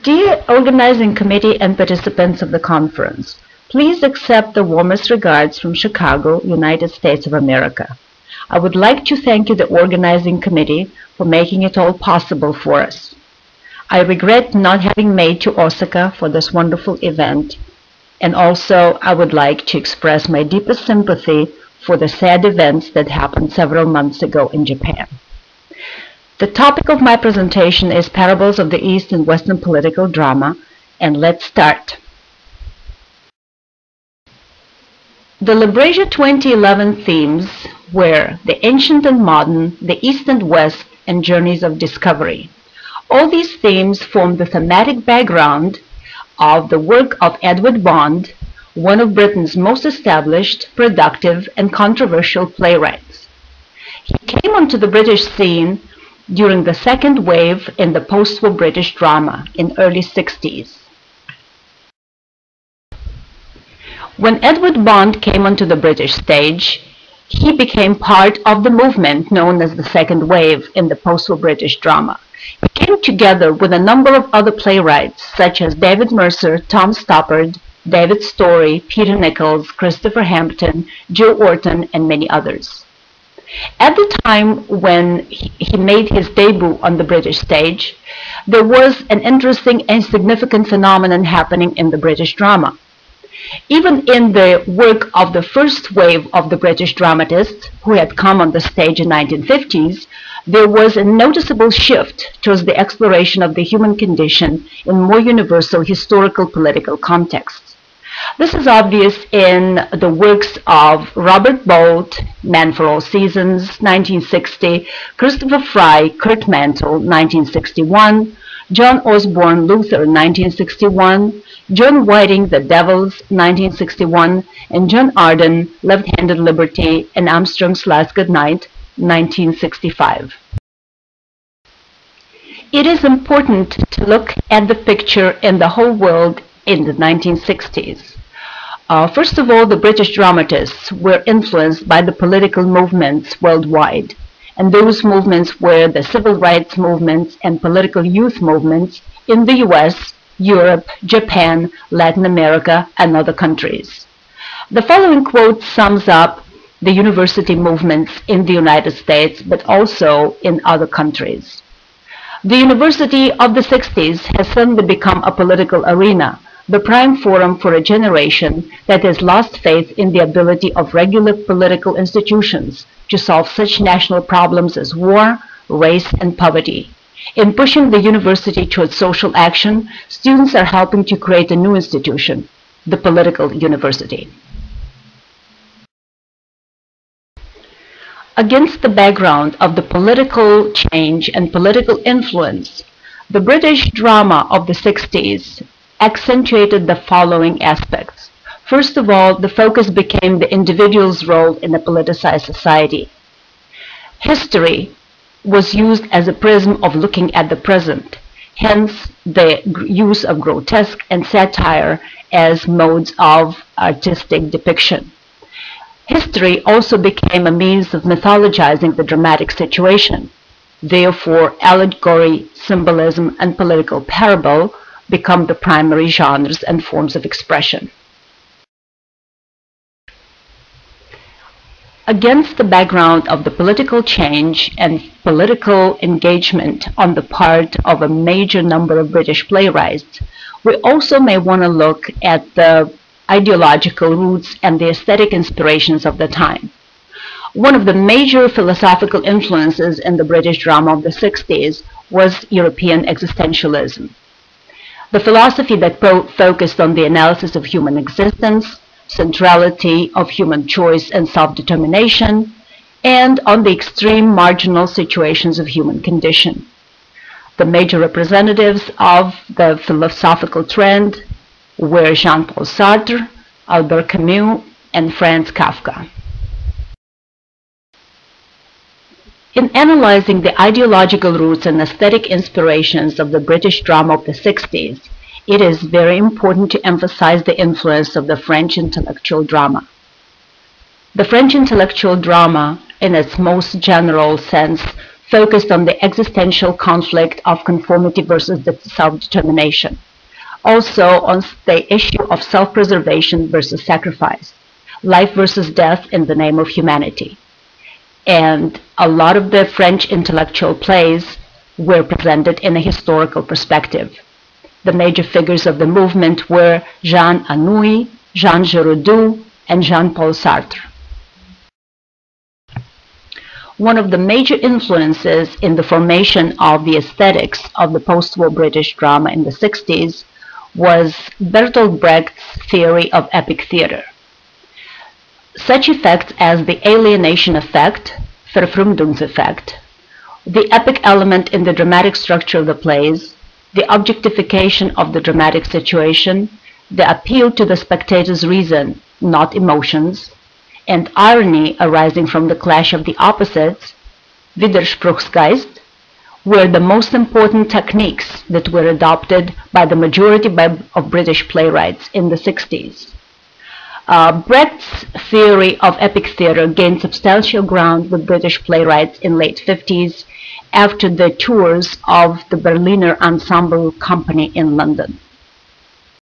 Dear Organizing Committee and participants of the conference, please accept the warmest regards from Chicago, United States of America. I would like to thank you, the Organizing Committee, for making it all possible for us. I regret not having made to Osaka for this wonderful event, and also I would like to express my deepest sympathy for the sad events that happened several months ago in Japan. The topic of my presentation is Parables of the East in Western Political Drama, and let's start. The LibrAsia 2011 themes were the ancient and modern, the East and West, and journeys of discovery. All these themes form the thematic background of the work of Edward Bond, one of Britain's most established, productive, and controversial playwrights. He came onto the British scene during the second wave in the post-war British drama in early 60s. When Edward Bond came onto the British stage, he became part of the movement known as the second wave in the post-war British drama. He came together with a number of other playwrights such as David Mercer, Tom Stoppard, David Story, Peter Nichols, Christopher Hampton, Joe Orton, and many others. At the time when he made his debut on the British stage, there was an interesting and significant phenomenon happening in the British drama. Even in the work of the first wave of the British dramatists who had come on the stage in the 1950s, there was a noticeable shift towards the exploration of the human condition in more universal historical political contexts. This is obvious in the works of Robert Bolt, Man for All Seasons, 1960, Christopher Fry, Kurt Mantle, 1961, John Osborne, Luther, 1961, John Whiting, The Devils, 1961, and John Arden, Left-Handed Liberty, and Armstrong's Last Goodnight, 1965. It is important to look at the picture in the whole world in the 1960s. First of all, the British dramatists were influenced by the political movements worldwide, and those movements were the civil rights movements and political youth movements in the US, Europe, Japan, Latin America, and other countries. The following quote sums up the university movements in the United States, but also in other countries. The university of the 60s has suddenly become a political arena, the prime forum for a generation that has lost faith in the ability of regular political institutions to solve such national problems as war, race, and poverty. In pushing the university towards social action, students are helping to create a new institution, the political university. Against the background of the political change and political influence, the British drama of the 60s accentuated the following aspects. First of all, the focus became the individual's role in a politicized society. History was used as a prism of looking at the present, hence the use of grotesque and satire as modes of artistic depiction. History also became a means of mythologizing the dramatic situation. Therefore, allegory, symbolism, and political parable become the primary genres and forms of expression. Against the background of the political change and political engagement on the part of a major number of British playwrights, we also may want to look at the ideological roots and the aesthetic inspirations of the time. One of the major philosophical influences in the British drama of the 60s was European existentialism. The philosophy that focused on the analysis of human existence, centrality of human choice and self-determination, and on the extreme marginal situations of human condition. The major representatives of the philosophical trend were Jean-Paul Sartre, Albert Camus, and Franz Kafka. In analyzing the ideological roots and aesthetic inspirations of the British drama of the 60s, it is very important to emphasize the influence of the French intellectual drama. The French intellectual drama, in its most general sense, focused on the existential conflict of conformity versus self-determination. Also on the issue of self-preservation versus sacrifice, life versus death in the name of humanity. And a lot of the French intellectual plays were presented in a historical perspective. The major figures of the movement were Jean Anouilh, Jean Giraudoux, and Jean-Paul Sartre. One of the major influences in the formation of the aesthetics of the post-war British drama in the 60s was Bertolt Brecht's theory of epic theater. Such effects as the alienation effect, Verfremdungseffekt, the epic element in the dramatic structure of the plays, the objectification of the dramatic situation, the appeal to the spectator's reason, not emotions, and irony arising from the clash of the opposites, Widerspruchsgeist, were the most important techniques that were adopted by the majority of British playwrights in the 60s. Brecht's theory of epic theater gained substantial ground with British playwrights in late 50s after the tours of the Berliner Ensemble Company in London.